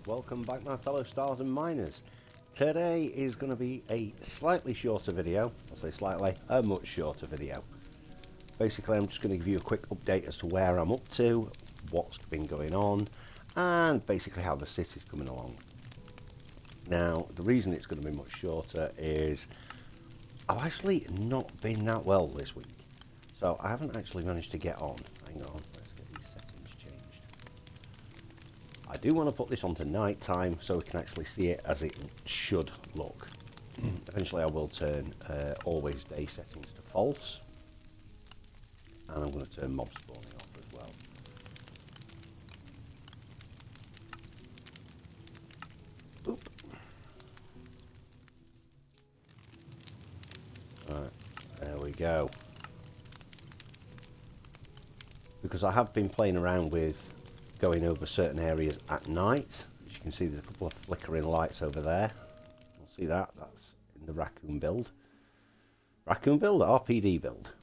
welcome back my fellow stars and miners. Today is going to be a slightly shorter video. I'll say slightly, a much shorter video. Basically I'm just going to give you a quick update as to where I'm up to, what's been going on, and basically how the city's coming along. Now the reason it's going to be much shorter is I've actually not been that well this week. So I haven't actually managed to get on. Hang on, let's get these settings changed. I do want to put this onto night time so we can actually see it as it should look. Eventually I will turn always day settings to false. And I'm going to turn mob spawning off as well. Oop. Alright, there we go. Because I have been playing around with going over certain areas at night. As you can see, there's a couple of flickering lights over there. You'll see that. That's in the Raccoon build. Raccoon build, RPD build.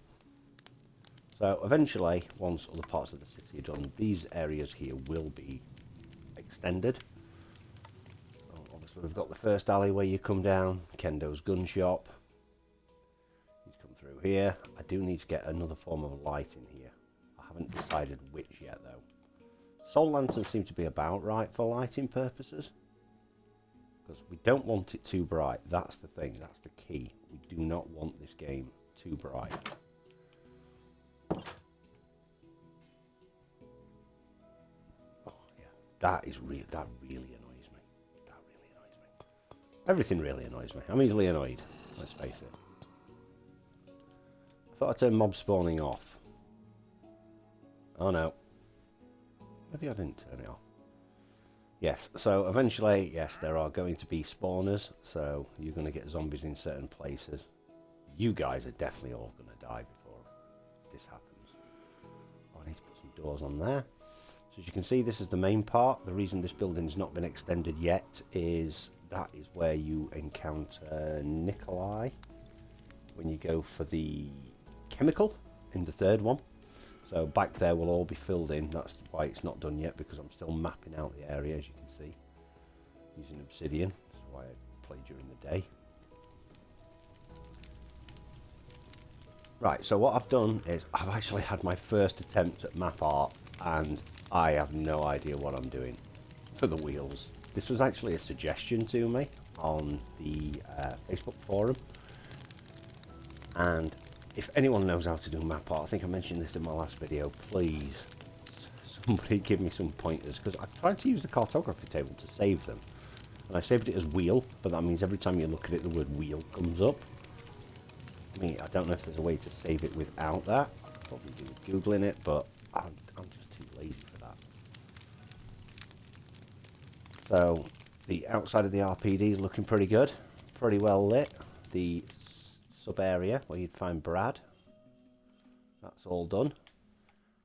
So eventually, once other parts of the city are done, these areas here will be extended. So obviously, we've got the first alley where you come down, Kendo's gun shop. You come through here. I do need to get another form of light in here. I haven't decided which yet though. Soul lanterns seem to be about right for lighting purposes. Because we don't want it too bright. That's the thing. That's the key. We do not want this game too bright. Oh yeah. That really annoys me. That really annoys me. Everything really annoys me. I'm easily annoyed. Let's face it. I thought I'd turn mob spawning off. Oh no. Maybe I didn't turn it off. Yes, so eventually, yes, there are going to be spawners, so you're going to get zombies in certain places. You guys are definitely all going to die before this happens. Oh, I need to put some doors on there. So as you can see, this is the main part. The reason this building's not been extended yet is that is where you encounter Nikolai when you go for the chemical in the third one. So back there will all be filled in. That's why it's not done yet, because I'm still mapping out the area, as you can see, using obsidian. This is why I play during the day. Right, so what I've done is I've actually had my first attempt at map art, and I have no idea what I'm doing for the wheels. This was actually a suggestion to me on the Facebook forum, and if anyone knows how to do map art, I think I mentioned this in my last video, please, somebody give me some pointers, because I've tried to use the cartography table to save them. And I saved it as wheel, but that means every time you look at it, the word wheel comes up. I mean, I don't know if there's a way to save it without that. Probably do with Googling it, but I'm just too lazy for that. So, the outside of the RPD is looking pretty good. Pretty well lit. The sub area where you'd find Brad, that's all done.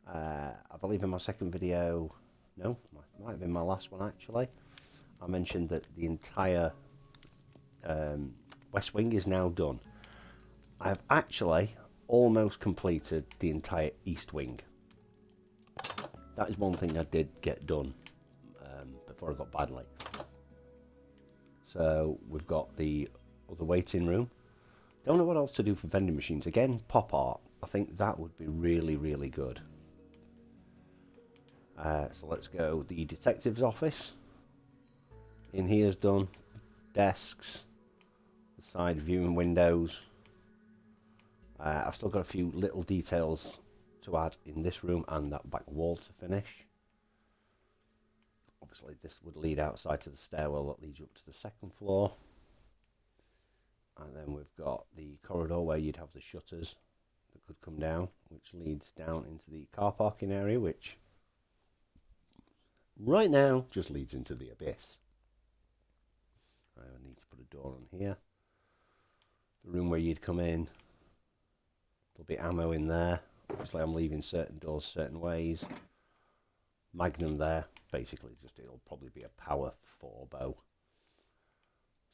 I believe in my second video, no, might have been my last one actually, I mentioned that the entire west wing is now done. I've actually almost completed the entire east wing. That is one thing I did get done before I got badly. So we've got the other waiting room. Don't know what else to do for vending machines. Again, pop art. I think that would be really, really good. So let's go. The detective's office. In here's done. Desks. The side viewing windows. I've still got a few little details to add in this room and that back wall to finish. Obviously, this would lead outside to the stairwell that leads you up to the second floor. And then we've got the corridor where you'd have the shutters that could come down, which leads down into the car parking area, which right now just leads into the abyss. I need to put a door on here. The room where you'd come in, there'll be ammo in there. Obviously I'm leaving certain doors certain ways. Magnum there, basically just it'll probably be a power 4 bow.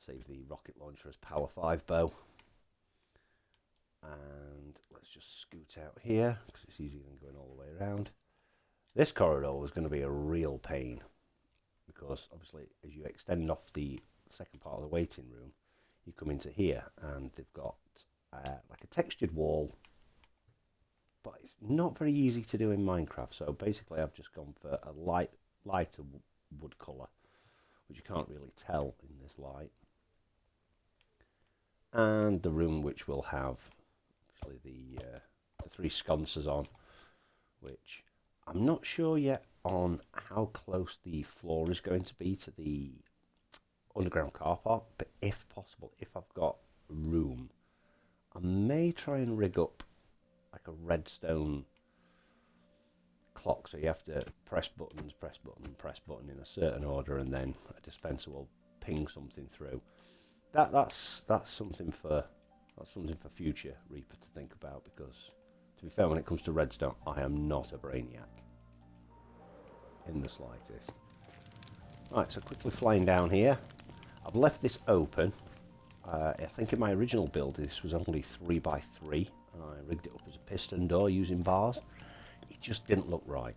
Save the rocket launcher as power 5 bow. And let's just scoot out here because it's easier than going all the way around. This corridor was going to be a real pain because obviously as you extend off the second part of the waiting room, you come into here and they've got like a textured wall, but it's not very easy to do in Minecraft. So basically I've just gone for a lighter wood colour, which you can't really tell in this light. And the room which will have obviously the 3 sconces on, which I'm not sure yet on how close the floor is going to be to the underground car park, but if possible, if I've got room, I may try and rig up like a redstone clock, so you have to press button, press button in a certain order, and then a dispenser will ping something through. That's something for future Reaper to think about, because to be fair, when it comes to redstone, I am not a brainiac in the slightest. Right, so quickly flying down here. I've left this open. I think in my original build this was only 3x3, and I rigged it up as a piston door using bars. It just didn't look right.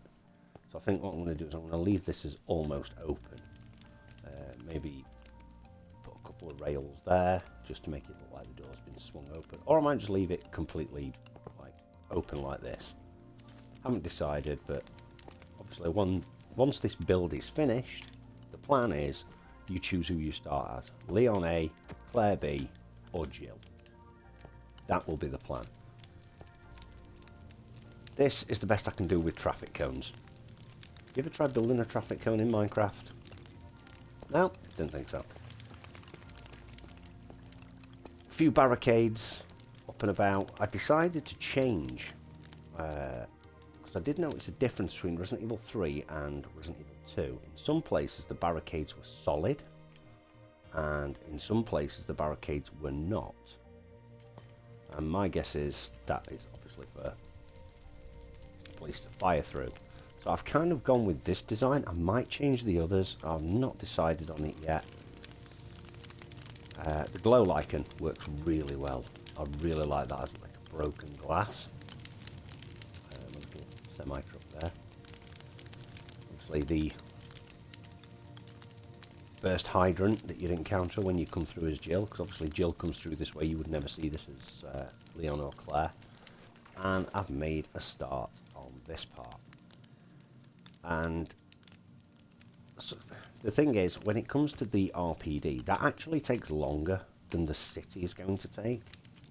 So I think what I'm going to do is I'm going to leave this as almost open. Maybe put a couple of rails there just to make it look like the door's been swung open. Or I might just leave it completely like open like this. Haven't decided, but obviously once this build is finished, the plan is you choose who you start as. Leon A, Claire B, or Jill. That will be the plan. This is the best I can do with traffic cones. You ever tried building a traffic cone in Minecraft? No? Didn't think so. A few barricades up and about. I decided to change, because I did notice a difference between Resident Evil 3 and Resident Evil 2. In some places the barricades were solid, and in some places the barricades were not. And my guess is that is obviously for police to fire through. So I've kind of gone with this design. I might change the others. I've not decided on it yet. The glow lichen works really well. I really like that as like a broken glass. A little semi-truck there. Obviously the burst hydrant that you'd encounter when you come through as Jill, because obviously Jill comes through this way. You would never see this as Leon or Claire. And I've made a start on this part. And so the thing is, when it comes to the RPD, that actually takes longer than the city is going to take.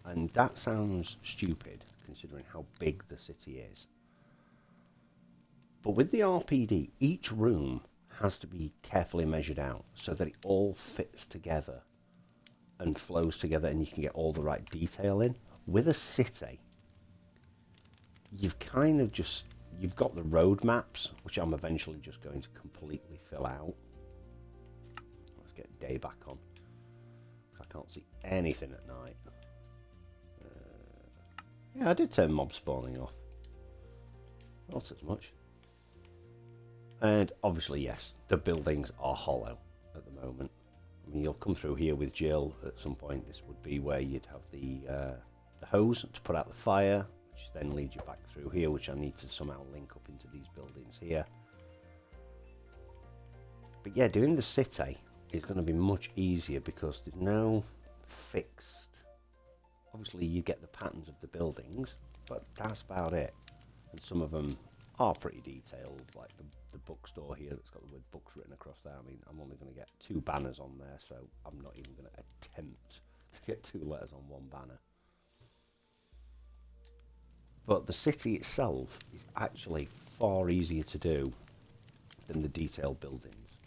And that sounds stupid, considering how big the city is. But with the RPD, each room has to be carefully measured out so that it all fits together and flows together, and you can get all the right detail in. With a city, you've kind of just, you've got the road maps, which I'm eventually just going to completely fill out. Let's get day back on, because I can't see anything at night. Yeah, I did turn mob spawning off. Not as much. And obviously, yes, the buildings are hollow at the moment. I mean, you'll come through here with Jill at some point. This would be where you'd have the hose to put out the fire, which then leads you back through here, which I need to somehow link up into these buildings here. But yeah, doing the city is going to be much easier because there's no fixed... Obviously, you get the patterns of the buildings, but that's about it. And some of them are pretty detailed, like the bookstore here that's got the word books written across there. I mean, I'm only going to get 2 banners on there, so I'm not even going to attempt to get 2 letters on 1 banner. But the city itself is actually far easier to do than the detailed buildings.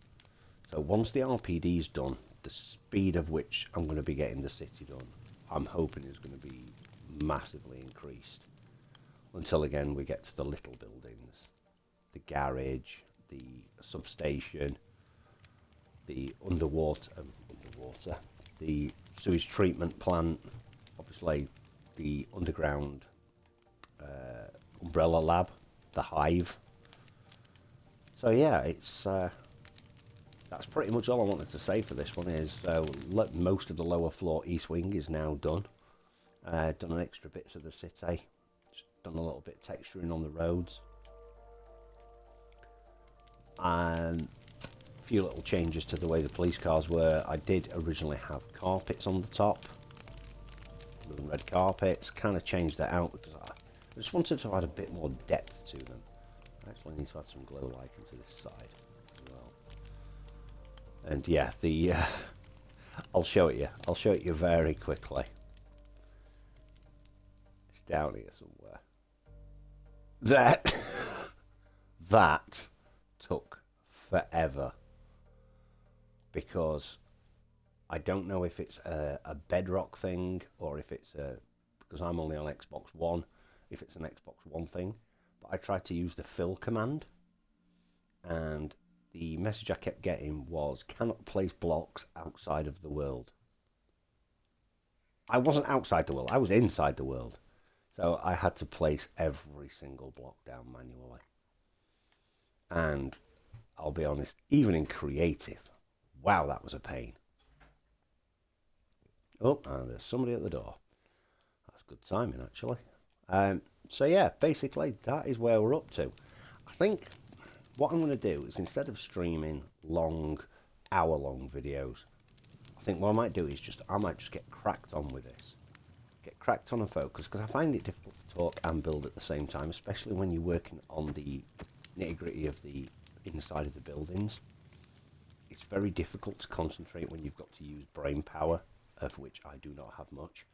So once the RPD is done, the speed of which I'm going to be getting the city done, I'm hoping is going to be massively increased. Until again we get to the little buildings. The garage, the substation, the underwater, the sewage treatment plant, obviously the underground umbrella lab, the hive. So yeah, it's that's pretty much all I wanted to say for this one. Is most of the lower floor east wing is now done. Done an extra bits of the city, just done a little bit texturing on the roads, and a few little changes to the way the police cars were. I did originally have carpets on the top, blue and red carpets. Kind of changed that out because I just wanted to add a bit more depth to them. I actually need to add some glow lichen to this side as well. And yeah, the I'll show it you. I'll show it you very quickly. It's down here somewhere. That took forever because I don't know if it's a bedrock thing or if it's because I'm only on Xbox One, if it's an Xbox One thing. But I tried to use the fill command, and the message I kept getting was cannot place blocks outside of the world. I wasn't outside the world, I was inside the world. So I had to place every single block down manually. And I'll be honest, even in creative, wow, that was a pain. Oh, and there's somebody at the door. That's good timing, actually. So yeah, basically, that is where we're up to. I think what I'm going to do is, instead of streaming long, hour-long videos, I think what I might do is I might just get cracked on with this. Get cracked on and focus, because I find it difficult to talk and build at the same time, especially when you're working on the nitty-gritty of the inside of the buildings. It's very difficult to concentrate when you've got to use brain power, of which I do not have much.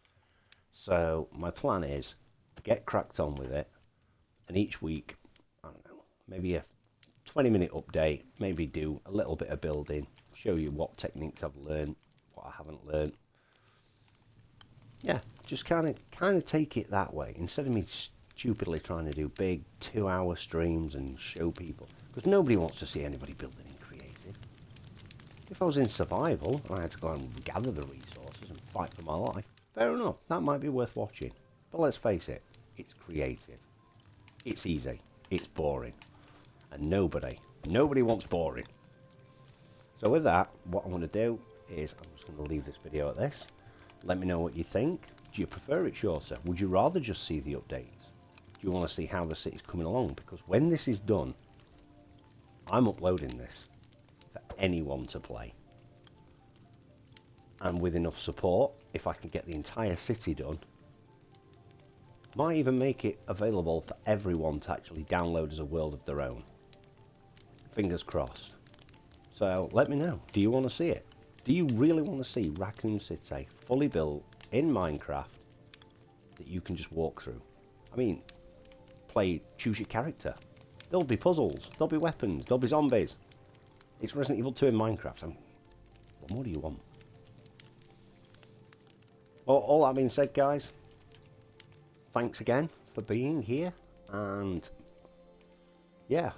So my plan is to get cracked on with it, and each week, I don't know, maybe a 20-minute update, maybe do a little bit of building, show you what techniques I've learned, what I haven't learned. Yeah, just kind of take it that way, instead of me stupidly trying to do big 2-hour streams and show people, because nobody wants to see anybody building in creative. If I was in survival and I had to go and gather the resources and fight for my life, fair enough, that might be worth watching. But let's face it, it's creative, it's easy, it's boring, and nobody wants boring. So with that, what I'm going to do is I'm just going to leave this video at this. Let me know what you think. Do you prefer it shorter? Would you rather just see the updates? Do you want to see how the city's coming along? Because when this is done, I'm uploading this for anyone to play. And with enough support, if I can get the entire city done, might even make it available for everyone to actually download as a world of their own. Fingers crossed. So let me know. Do you want to see it? Do you really want to see Raccoon City fully built in Minecraft that you can just walk through? I mean, choose your character. There'll be puzzles, there'll be weapons, there'll be zombies. It's Resident Evil 2 in Minecraft. I mean, what more do you want? Well, all that being said, guys, thanks again for being here, and yeah,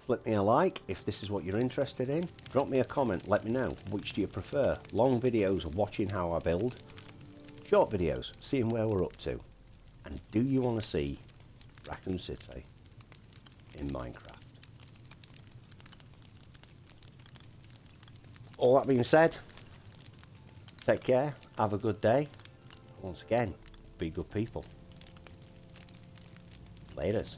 slip me a like if this is what you're interested in. Drop me a comment, let me know. Which do you prefer? Long videos of watching how I build? Short videos, seeing where we're up to? And do you want to see Raccoon City in Minecraft? All that being said, take care, have a good day. Once again, be good people. Laters.